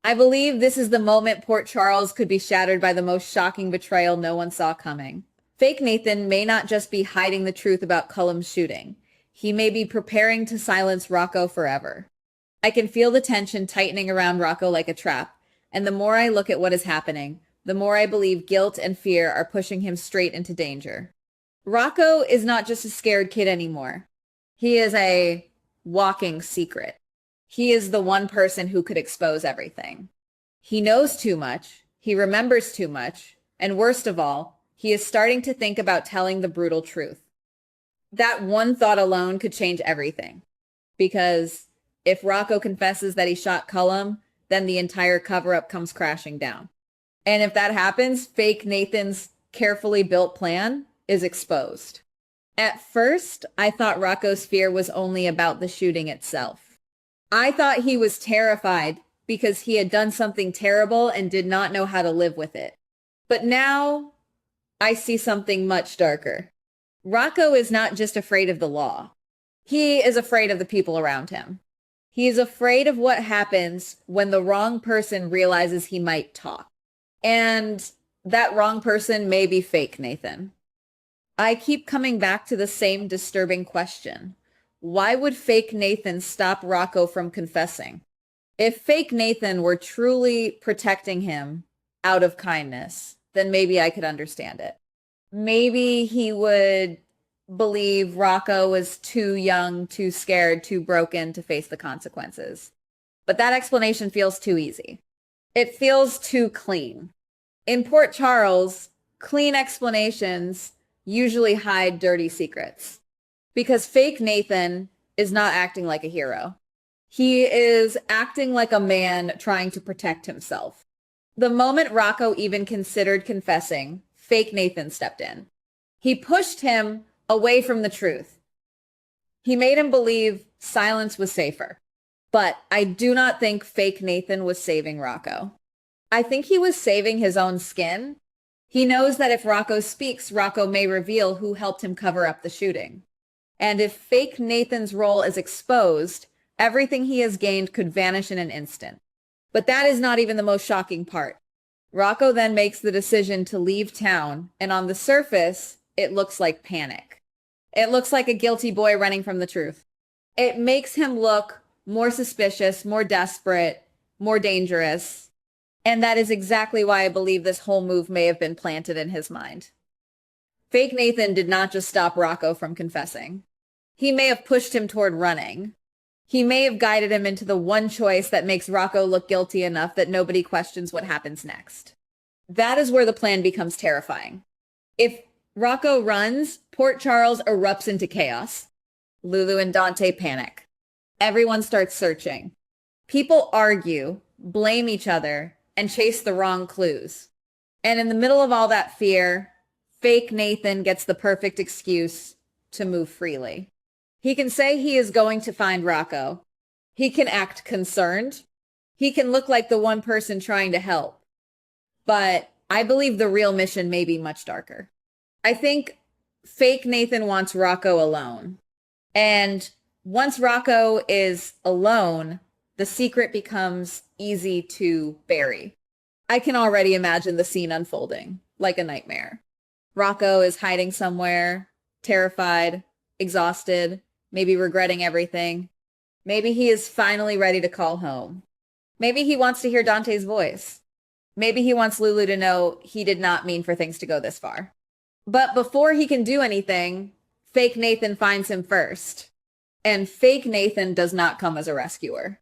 I believe this is the moment Port Charles could be shattered by the most shocking betrayal no one saw coming. Fake Nathan may not just be hiding the truth about Cullum's shooting. He may be preparing to silence Rocco forever. I can feel the tension tightening around Rocco like a trap, and the more I look at what is happening, the more I believe guilt and fear are pushing him straight into danger. Rocco is not just a scared kid anymore. He is a walking secret. He is the one person who could expose everything. He knows too much, he remembers too much, and worst of all, he is starting to think about telling the brutal truth. That one thought alone could change everything. Because if Rocco confesses that he shot Cullum, then the entire cover-up comes crashing down. And if that happens, fake Nathan's carefully built plan is exposed. At first, I thought Rocco's fear was only about the shooting itself. I thought he was terrified because he had done something terrible and did not know how to live with it. But now, I see something much darker. Rocco is not just afraid of the law. He is afraid of the people around him. He is afraid of what happens when the wrong person realizes he might talk. And that wrong person may be fake Nathan. I keep coming back to the same disturbing question. Why would fake Nathan stop Rocco from confessing? If fake Nathan were truly protecting him out of kindness, then maybe I could understand it. Maybe he would believe Rocco was too young, too scared, too broken to face the consequences. But that explanation feels too easy. It feels too clean. In Port Charles, clean explanations usually hide dirty secrets. Because fake Nathan is not acting like a hero. He is acting like a man trying to protect himself. The moment Rocco even considered confessing, fake Nathan stepped in. He pushed him away from the truth. He made him believe silence was safer. But I do not think fake Nathan was saving Rocco. I think he was saving his own skin. He knows that if Rocco speaks, Rocco may reveal who helped him cover up the shooting. And if fake Nathan's role is exposed, everything he has gained could vanish in an instant. But that is not even the most shocking part. Rocco then makes the decision to leave town, and on the surface, it looks like panic. It looks like a guilty boy running from the truth. It makes him look more suspicious, more desperate, more dangerous. And that is exactly why I believe this whole move may have been planted in his mind. Fake Nathan did not just stop Rocco from confessing. He may have pushed him toward running. He may have guided him into the one choice that makes Rocco look guilty enough that nobody questions what happens next. That is where the plan becomes terrifying. If Rocco runs, Port Charles erupts into chaos. Lulu and Dante panic. Everyone starts searching. People argue, blame each other, and chase the wrong clues. And in the middle of all that fear, fake Nathan gets the perfect excuse to move freely. He can say he is going to find Rocco. He can act concerned. He can look like the one person trying to help. But I believe the real mission may be much darker. I think fake Nathan wants Rocco alone. And once Rocco is alone, the secret becomes easy to bury. I can already imagine the scene unfolding, like a nightmare. Rocco is hiding somewhere, terrified, exhausted, maybe regretting everything. Maybe he is finally ready to call home. Maybe he wants to hear Dante's voice. Maybe he wants Lulu to know he did not mean for things to go this far. But before he can do anything, fake Nathan finds him first. And fake Nathan does not come as a rescuer.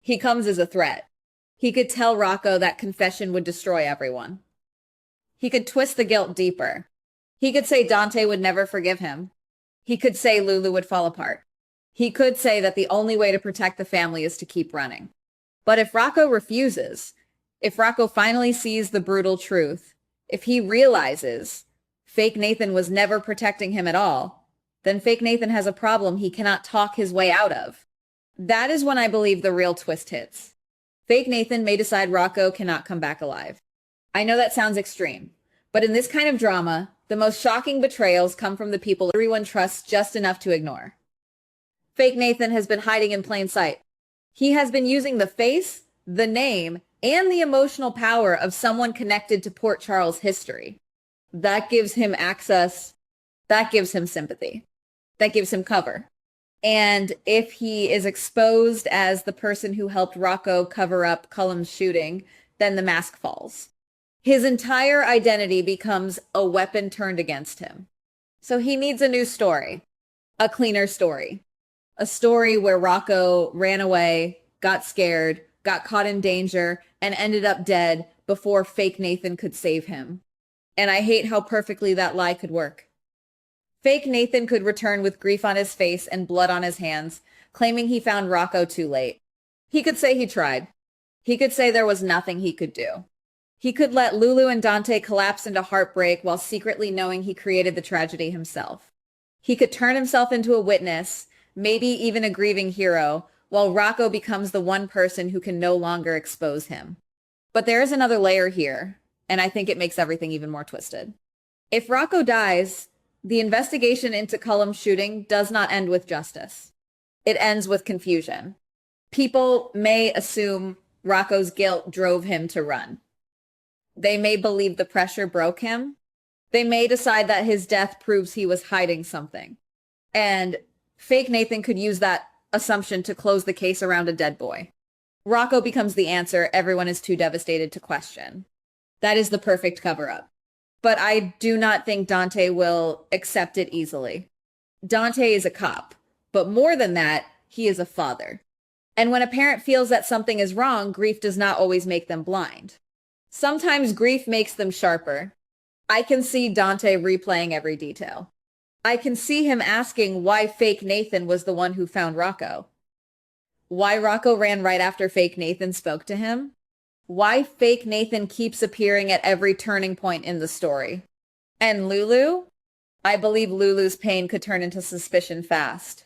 He comes as a threat. He could tell Rocco that confession would destroy everyone. He could twist the guilt deeper. He could say Dante would never forgive him. He could say Lulu would fall apart. He could say that the only way to protect the family is to keep running. But if Rocco refuses, if Rocco finally sees the brutal truth, if he realizes fake Nathan was never protecting him at all, then fake Nathan has a problem he cannot talk his way out of. That is when I believe the real twist hits. Fake Nathan may decide Rocco cannot come back alive. I know that sounds extreme, but in this kind of drama, the most shocking betrayals come from the people everyone trusts just enough to ignore. Fake Nathan has been hiding in plain sight. He has been using the face, the name, and the emotional power of someone connected to Port Charles history. That gives him access, that gives him sympathy, that gives him cover. And if he is exposed as the person who helped Rocco cover up Cullum's shooting, then the mask falls. His entire identity becomes a weapon turned against him. So he needs a new story, a cleaner story, a story where Rocco ran away, got scared, got caught in danger, and ended up dead before fake Nathan could save him. And I hate how perfectly that lie could work. Fake Nathan could return with grief on his face and blood on his hands, claiming he found Rocco too late. He could say he tried. He could say there was nothing he could do. He could let Lulu and Dante collapse into heartbreak while secretly knowing he created the tragedy himself. He could turn himself into a witness, maybe even a grieving hero, while Rocco becomes the one person who can no longer expose him. But there is another layer here, and I think it makes everything even more twisted. If Rocco dies, the investigation into Cullum's shooting does not end with justice. It ends with confusion. People may assume Rocco's guilt drove him to run. They may believe the pressure broke him. They may decide that his death proves he was hiding something. And fake Nathan could use that assumption to close the case around a dead boy. Rocco becomes the answer everyone is too devastated to question. That is the perfect cover-up. But I do not think Dante will accept it easily. Dante is a cop, but more than that, he is a father. And when a parent feels that something is wrong, grief does not always make them blind. Sometimes grief makes them sharper. I can see Dante replaying every detail. I can see him asking why fake Nathan was the one who found Rocco. Why Rocco ran right after fake Nathan spoke to him. Why fake Nathan keeps appearing at every turning point in the story. And Lulu? I believe Lulu's pain could turn into suspicion fast.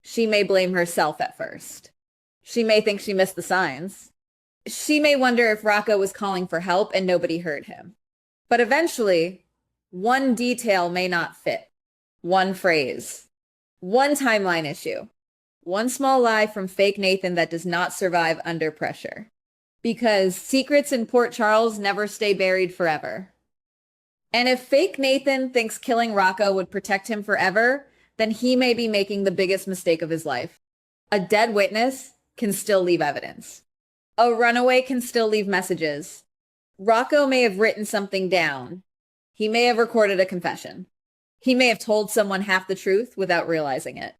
She may blame herself at first. She may think she missed the signs. She may wonder if Rocco was calling for help and nobody heard him. But eventually, one detail may not fit. One phrase. One timeline issue. One small lie from fake Nathan that does not survive under pressure. Because secrets in Port Charles never stay buried forever. And if fake Nathan thinks killing Rocco would protect him forever, then he may be making the biggest mistake of his life. A dead witness can still leave evidence. A runaway can still leave messages. Rocco may have written something down. He may have recorded a confession. He may have told someone half the truth without realizing it.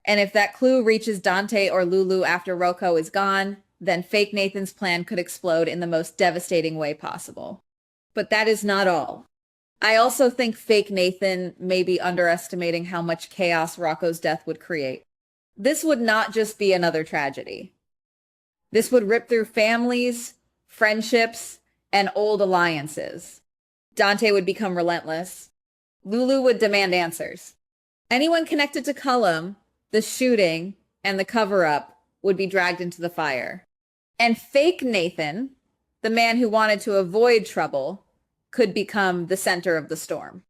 And if that clue reaches Dante or Lulu after Rocco is gone, then fake Nathan's plan could explode in the most devastating way possible. But that is not all. I also think fake Nathan may be underestimating how much chaos Rocco's death would create. This would not just be another tragedy. This would rip through families, friendships, and old alliances. Dante would become relentless. Lulu would demand answers. Anyone connected to Cullum, the shooting, and the cover-up would be dragged into the fire. And fake Nathan, the man who wanted to avoid trouble, could become the center of the storm.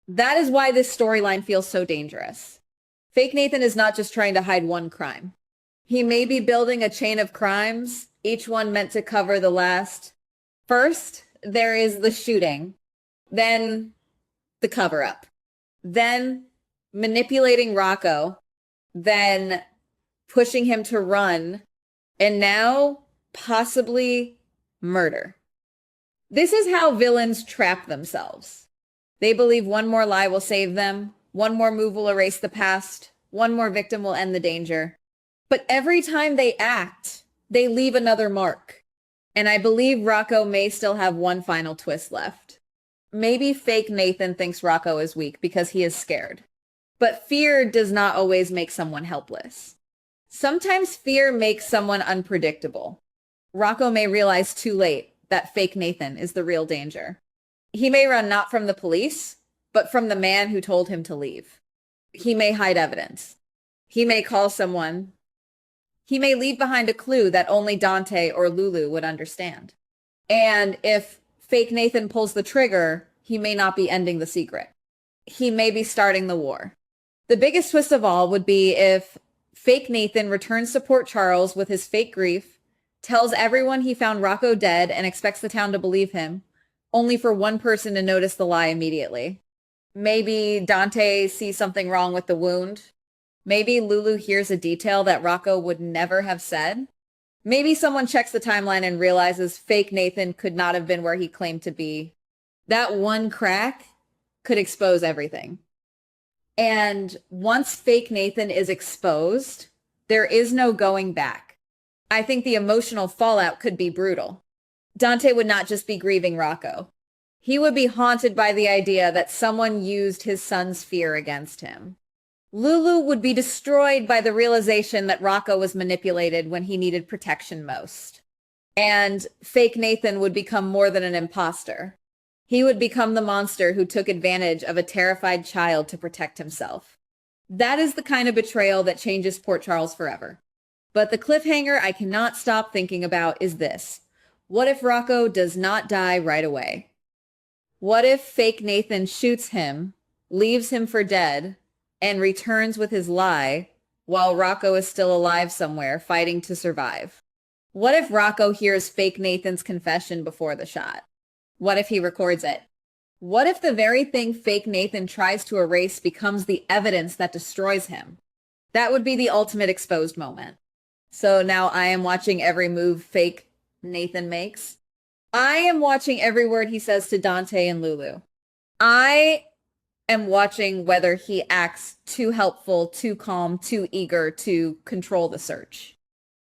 That is why this storyline feels so dangerous. Fake Nathan is not just trying to hide one crime. He may be building a chain of crimes, each one meant to cover the last. First, there is the shooting, then the cover-up, then manipulating Rocco, then pushing him to run, and now possibly murder. This is how villains trap themselves. They believe one more lie will save them, one more move will erase the past, one more victim will end the danger. But every time they act, they leave another mark. And I believe Rocco may still have one final twist left. Maybe fake Nathan thinks Rocco is weak because he is scared. But fear does not always make someone helpless. Sometimes fear makes someone unpredictable. Rocco may realize too late that fake Nathan is the real danger. He may run not from the police, but from the man who told him to leave. He may hide evidence. He may call someone. He may leave behind a clue that only Dante or Lulu would understand. And if fake Nathan pulls the trigger, he may not be ending the secret. He may be starting the war. The biggest twist of all would be if fake Nathan returns to Port Charles with his fake grief, tells everyone he found Rocco dead and expects the town to believe him, only for one person to notice the lie immediately. Maybe Dante sees something wrong with the wound. Maybe Lulu hears a detail that Rocco would never have said. Maybe someone checks the timeline and realizes fake Nathan could not have been where he claimed to be. That one crack could expose everything. And once fake Nathan is exposed, there is no going back. I think the emotional fallout could be brutal. Dante would not just be grieving Rocco. He would be haunted by the idea that someone used his son's fear against him. Lulu would be destroyed by the realization that Rocco was manipulated when he needed protection most. And fake Nathan would become more than an imposter. He would become the monster who took advantage of a terrified child to protect himself. That is the kind of betrayal that changes Port Charles forever. But the cliffhanger I cannot stop thinking about is this. What if Rocco does not die right away? What if fake Nathan shoots him, leaves him for dead, and returns with his lie while Rocco is still alive somewhere fighting to survive? What if Rocco hears fake Nathan's confession before the shot? What if he records it? What if the very thing fake Nathan tries to erase becomes the evidence that destroys him? That would be the ultimate exposed moment. So now I am watching every move fake Nathan makes. I am watching every word he says to Dante and Lulu. I am watching whether he acts too helpful, too calm, too eager to control the search.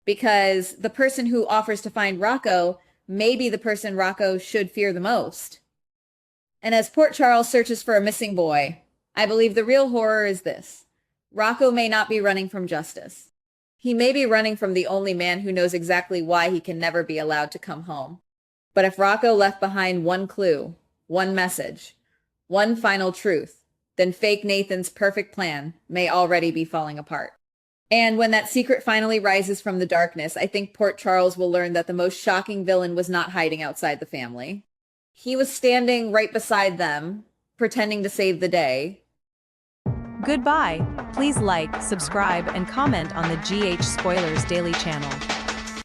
Because the person who offers to find Rocco may be the person Rocco should fear the most. And as Port Charles searches for a missing boy, I believe the real horror is this. Rocco may not be running from justice. He may be running from the only man who knows exactly why he can never be allowed to come home. But if Rocco left behind one clue, one message, one final truth, then fake Nathan's perfect plan may already be falling apart. And when that secret finally rises from the darkness, I think Port Charles will learn that the most shocking villain was not hiding outside the family. He was standing right beside them, pretending to save the day. Goodbye. Please like, subscribe, and comment on the GH Spoilers Daily channel.